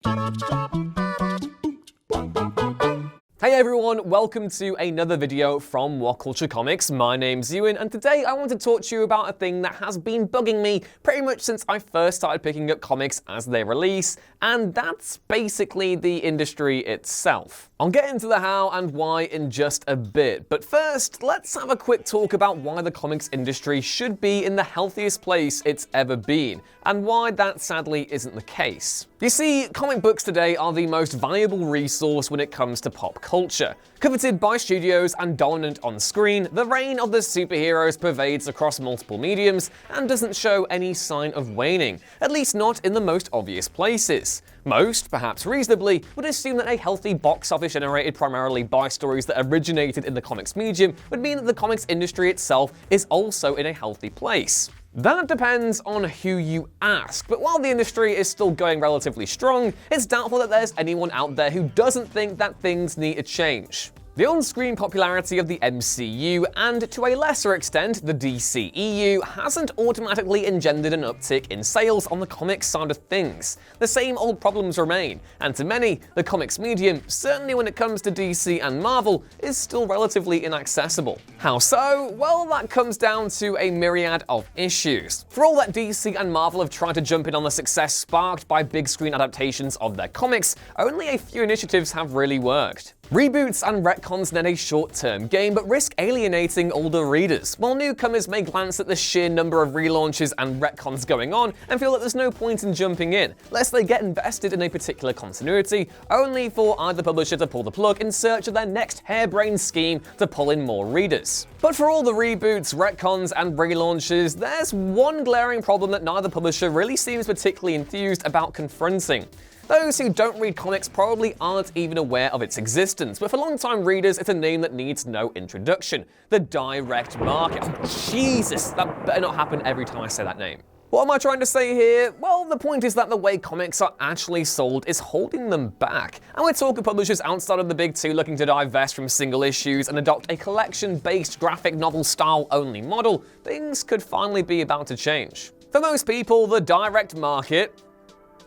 Hey everyone, welcome to another video from What Culture Comics. My name's Ewan, and today I want to talk to you about a thing that has been bugging me pretty much since I first started picking up comics as they release, and that's basically the industry itself. I'll get into the how and why in just a bit, but first, let's have a quick talk about why the comics industry should be in the healthiest place it's ever been, and why that sadly isn't the case. You see, comic books today are the most valuable resource when it comes to pop culture. Coveted by studios and dominant on screen, the reign of the superheroes pervades across multiple mediums and doesn't show any sign of waning, at least not in the most obvious places. Most, perhaps reasonably, would assume that a healthy box office generated primarily by stories that originated in the comics medium would mean that the comics industry itself is also in a healthy place. That depends on who you ask, but while the industry is still going relatively strong, it's doubtful that there's anyone out there who doesn't think that things need a change. The on-screen popularity of the MCU, and to a lesser extent the DCEU, hasn't automatically engendered an uptick in sales on the comics side of things. The same old problems remain, and to many, the comics medium, certainly when it comes to DC and Marvel, is still relatively inaccessible. How so? Well, that comes down to a myriad of issues. For all that DC and Marvel have tried to jump in on the success sparked by big screen adaptations of their comics, only a few initiatives have really worked. Reboots and retcons net a short-term gain, but risk alienating older readers, while newcomers may glance at the sheer number of relaunches and retcons going on and feel that there's no point in jumping in, lest they get invested in a particular continuity, only for either publisher to pull the plug in search of their next harebrained scheme to pull in more readers. But for all the reboots, retcons, and relaunches, there's one glaring problem that neither publisher really seems particularly enthused about confronting. Those who don't read comics probably aren't even aware of its existence, but for long-time readers, it's a name that needs no introduction. The direct market. Oh, Jesus, that better not happen every time I say that name. What am I trying to say here? Well, the point is that the way comics are actually sold is holding them back. And we're talking publishers outside of the big two looking to divest from single issues and adopt a collection-based graphic novel style only model. Things could finally be about to change. For most people, the direct market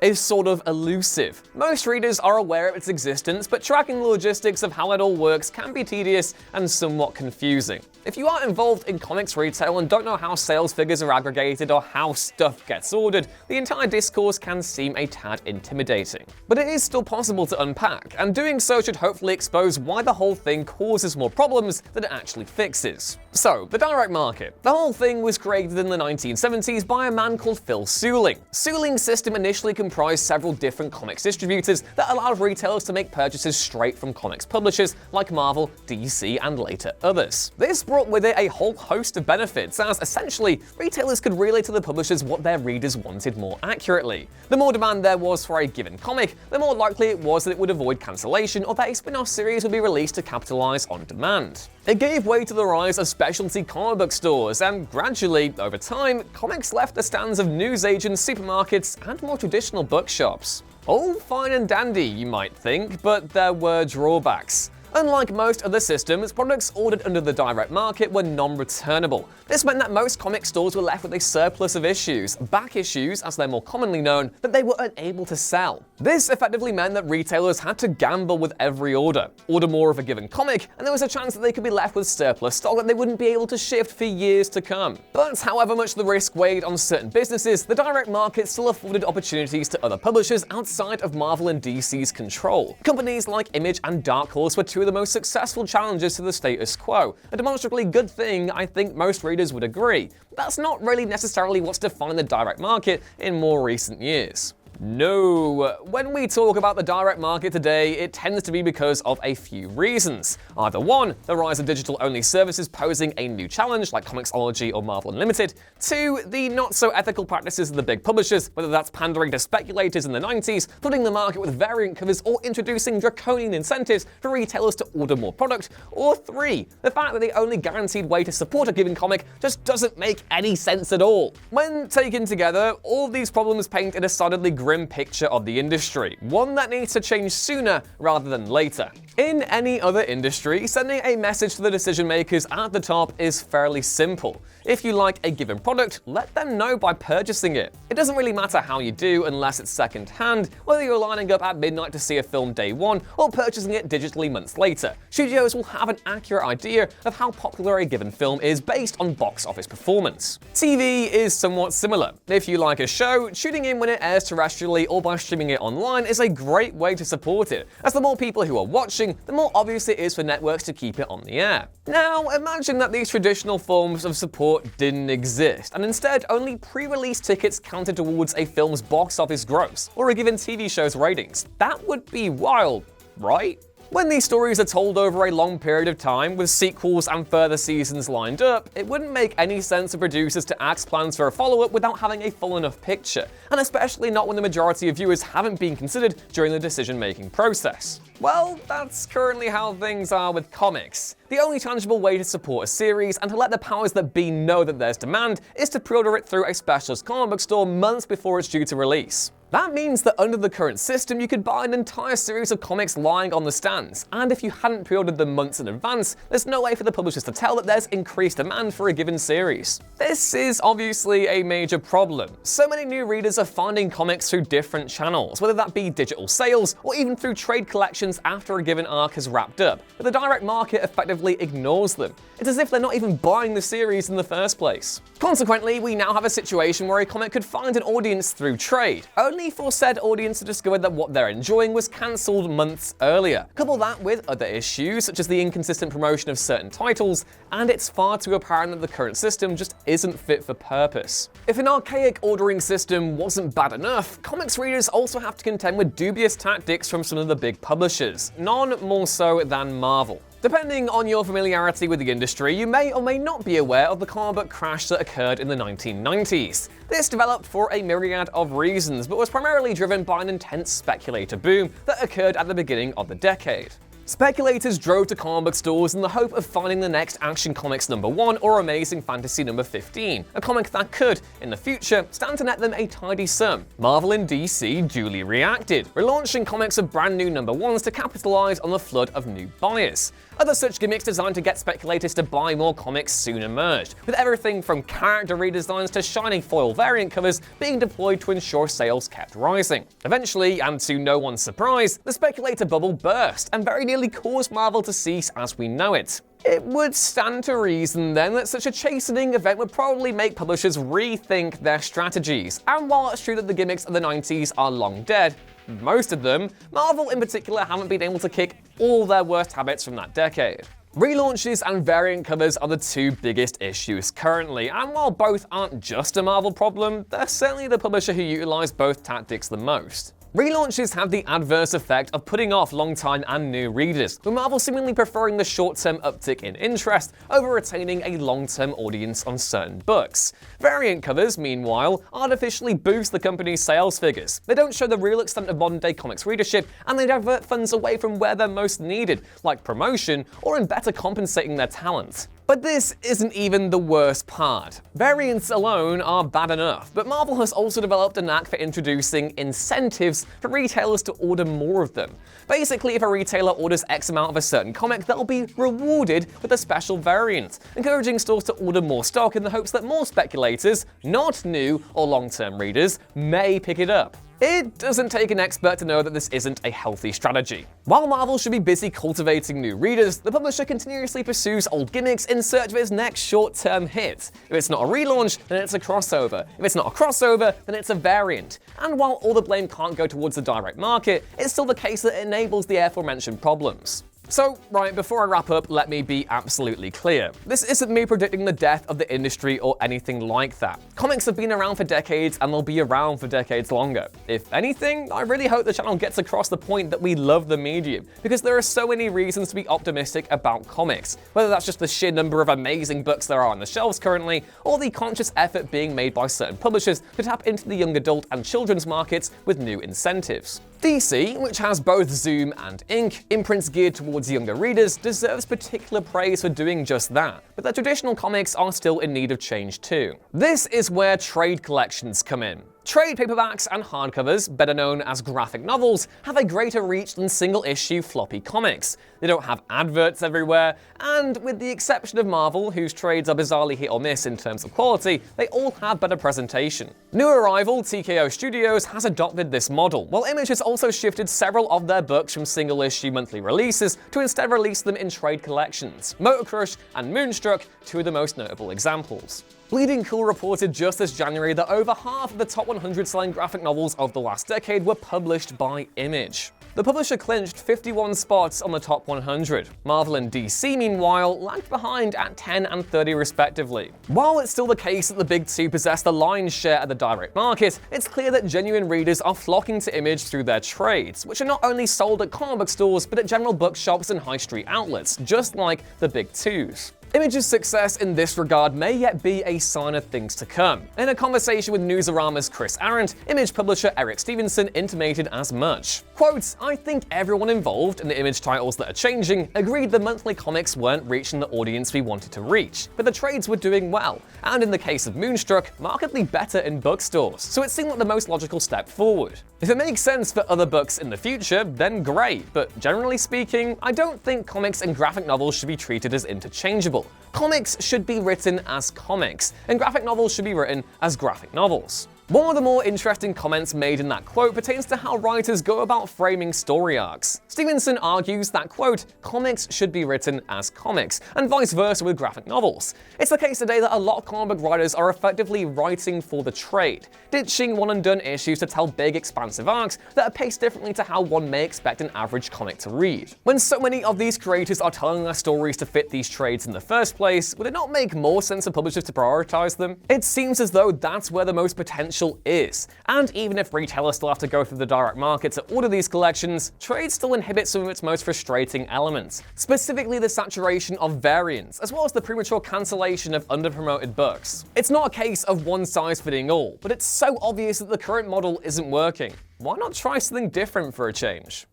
is sort of elusive. Most readers are aware of its existence, but tracking the logistics of how it all works can be tedious and somewhat confusing. If you are involved in comics retail and don't know how sales figures are aggregated or how stuff gets ordered, the entire discourse can seem a tad intimidating. But it is still possible to unpack, and doing so should hopefully expose why the whole thing causes more problems than it actually fixes. So, the direct market. The whole thing was created in the 1970s by a man called Phil Seuling. Seuling's system initially comprised several different comics distributors that allowed retailers to make purchases straight from comics publishers like Marvel, DC, and later others. This brought with it a whole host of benefits, as essentially, retailers could relay to the publishers what their readers wanted more accurately. The more demand there was for a given comic, the more likely it was that it would avoid cancellation or that a spin-off series would be released to capitalize on demand. It gave way to the rise of specialty comic book stores, and gradually, over time, comics left the stands of newsagents, supermarkets, and more traditional bookshops. All fine and dandy, you might think, but there were drawbacks. Unlike most other systems, products ordered under the direct market were non-returnable. This meant that most comic stores were left with a surplus of issues, back issues as they're more commonly known, that they were unable to sell. This effectively meant that retailers had to gamble with every order more of a given comic, and there was a chance that they could be left with surplus stock that they wouldn't be able to shift for years to come. But however much the risk weighed on certain businesses, the direct market still afforded opportunities to other publishers outside of Marvel and DC's control. Companies like Image and Dark Horse were two of the most successful challenges to the status quo. A demonstrably good thing, I think most readers would agree. That's not really necessarily what's defined the direct market in more recent years. No. When we talk about the direct market today, it tends to be because of a few reasons. Either one, the rise of digital-only services posing a new challenge, like Comixology or Marvel Unlimited. Two, the not-so-ethical practices of the big publishers, whether that's pandering to speculators in the 90s, flooding the market with variant covers, or introducing draconian incentives for retailers to order more product. Or three, the fact that the only guaranteed way to support a given comic just doesn't make any sense at all. When taken together, all of these problems paint a decidedly grim grim picture of the industry, one that needs to change sooner rather than later. In any other industry, sending a message to the decision makers at the top is fairly simple. If you like a given product, let them know by purchasing it. It doesn't really matter how you do unless it's second-hand, whether you're lining up at midnight to see a film day one or purchasing it digitally months later. Studios will have an accurate idea of how popular a given film is based on box office performance. TV is somewhat similar. If you like a show, tuning in when it airs terrestrially or by streaming it online is a great way to support it, as the more people who are watching, the more obvious it is for networks to keep it on the air. Now, imagine that these traditional forms of support didn't exist, and instead only pre-release tickets counted towards a film's box office gross, or a given TV show's ratings. That would be wild, right? When these stories are told over a long period of time, with sequels and further seasons lined up, it wouldn't make any sense for producers to axe plans for a follow-up without having a full enough picture, and especially not when the majority of viewers haven't been considered during the decision-making process. Well, that's currently how things are with comics. The only tangible way to support a series and to let the powers that be know that there's demand is to pre-order it through a specialist comic book store months before it's due to release. That means that under the current system, you could buy an entire series of comics lying on the stands, and if you hadn't pre-ordered them months in advance, there's no way for the publishers to tell that there's increased demand for a given series. This is obviously a major problem. So many new readers are finding comics through different channels, whether that be digital sales or even through trade collections after a given arc has wrapped up, but the direct market effectively ignores them. It's as if they're not even buying the series in the first place. Consequently, we now have a situation where a comic could find an audience through trade, only for said audience to discover that what they're enjoying was cancelled months earlier. Couple that with other issues, such as the inconsistent promotion of certain titles, and it's far too apparent that the current system just isn't fit for purpose. If an archaic ordering system wasn't bad enough, comics readers also have to contend with dubious tactics from some of the big publishers, none more so than Marvel. Depending on your familiarity with the industry, you may or may not be aware of the comic book crash that occurred in the 1990s. This developed for a myriad of reasons, but was primarily driven by an intense speculator boom that occurred at the beginning of the decade. Speculators drove to comic book stores in the hope of finding the next Action Comics #1 or Amazing Fantasy #15, a comic that could, in the future, stand to net them a tidy sum. Marvel and DC duly reacted, relaunching comics of brand new #1s to capitalize on the flood of new buyers. Other such gimmicks designed to get speculators to buy more comics soon emerged, with everything from character redesigns to shiny foil variant covers being deployed to ensure sales kept rising. Eventually, and to no one's surprise, the speculator bubble burst and very nearly caused Marvel to cease as we know it. It would stand to reason then that such a chastening event would probably make publishers rethink their strategies, and while it's true that the gimmicks of the 90s are long dead, most of them, Marvel in particular, haven't been able to kick all their worst habits from that decade. Relaunches and variant covers are the two biggest issues currently, and while both aren't just a Marvel problem, they're certainly the publisher who utilize both tactics the most. Relaunches have the adverse effect of putting off long-time and new readers, with Marvel seemingly preferring the short-term uptick in interest over retaining a long-term audience on certain books. Variant covers, meanwhile, artificially boost the company's sales figures. They don't show the real extent of modern-day comics readership, and they divert funds away from where they're most needed, like promotion or in better compensating their talent. But this isn't even the worst part. Variants alone are bad enough, but Marvel has also developed a knack for introducing incentives for retailers to order more of them. Basically, if a retailer orders X amount of a certain comic, they'll be rewarded with a special variant, encouraging stores to order more stock in the hopes that more speculators, not new or long-term readers, may pick it up. It doesn't take an expert to know that this isn't a healthy strategy. While Marvel should be busy cultivating new readers, the publisher continuously pursues old gimmicks in search of its next short-term hit. If it's not a relaunch, then it's a crossover. If it's not a crossover, then it's a variant. And while all the blame can't go towards the direct market, it's still the case that it enables the aforementioned problems. So, right, before I wrap up, let me be absolutely clear. This isn't me predicting the death of the industry or anything like that. Comics have been around for decades and they'll be around for decades longer. If anything, I really hope the channel gets across the point that we love the medium, because there are so many reasons to be optimistic about comics, whether that's just the sheer number of amazing books there are on the shelves currently, or the conscious effort being made by certain publishers to tap into the young adult and children's markets with new incentives. DC, which has both Zoom and Ink, imprints geared towards younger readers, deserves particular praise for doing just that, but their traditional comics are still in need of change too. This is where trade collections come in. Trade paperbacks and hardcovers, better known as graphic novels, have a greater reach than single-issue floppy comics. They don't have adverts everywhere, and with the exception of Marvel, whose trades are bizarrely hit or miss in terms of quality, they all have better presentation. New arrival TKO Studios has adopted this model, while Image has also shifted several of their books from single-issue monthly releases to instead release them in trade collections. Motor Crush and Moonstruck, two of the most notable examples. Bleeding Cool reported just this January that over half of the top 100 selling graphic novels of the last decade were published by Image. The publisher clinched 51 spots on the top 100. Marvel and DC, meanwhile, lagged behind at 10 and 30 respectively. While it's still the case that the big two possess the lion's share of the direct market, it's clear that genuine readers are flocking to Image through their trades, which are not only sold at comic book stores but at general bookshops and high street outlets, just like the big twos. Image's success in this regard may yet be a sign of things to come. In a conversation with Newsarama's Chris Arendt, Image publisher Eric Stevenson intimated as much. Quote, "I think everyone involved in the Image titles that are changing agreed the monthly comics weren't reaching the audience we wanted to reach, but the trades were doing well, and in the case of Moonstruck, markedly better in bookstores, so it seemed like the most logical step forward. If it makes sense for other books in the future, then great, but generally speaking, I don't think comics and graphic novels should be treated as interchangeable. Comics should be written as comics, and graphic novels should be written as graphic novels." One of the more interesting comments made in that quote pertains to how writers go about framing story arcs. Stevenson argues that, quote, "comics should be written as comics, and vice versa with graphic novels. It's the case today that a lot of comic book writers are effectively writing for the trade, ditching one-and-done issues to tell big, expansive arcs that are paced differently to how one may expect an average comic to read. When so many of these creators are telling their stories to fit these trades in the first place, would it not make more sense for publishers to prioritize them? It seems as though that's where the most potential is. And even if retailers still have to go through the direct market to order these collections, trade still inhibits some of its most frustrating elements, specifically the saturation of variants, as well as the premature cancellation of underpromoted books. It's not a case of one size fitting all, but it's so obvious that the current model isn't working. Why not try something different for a change?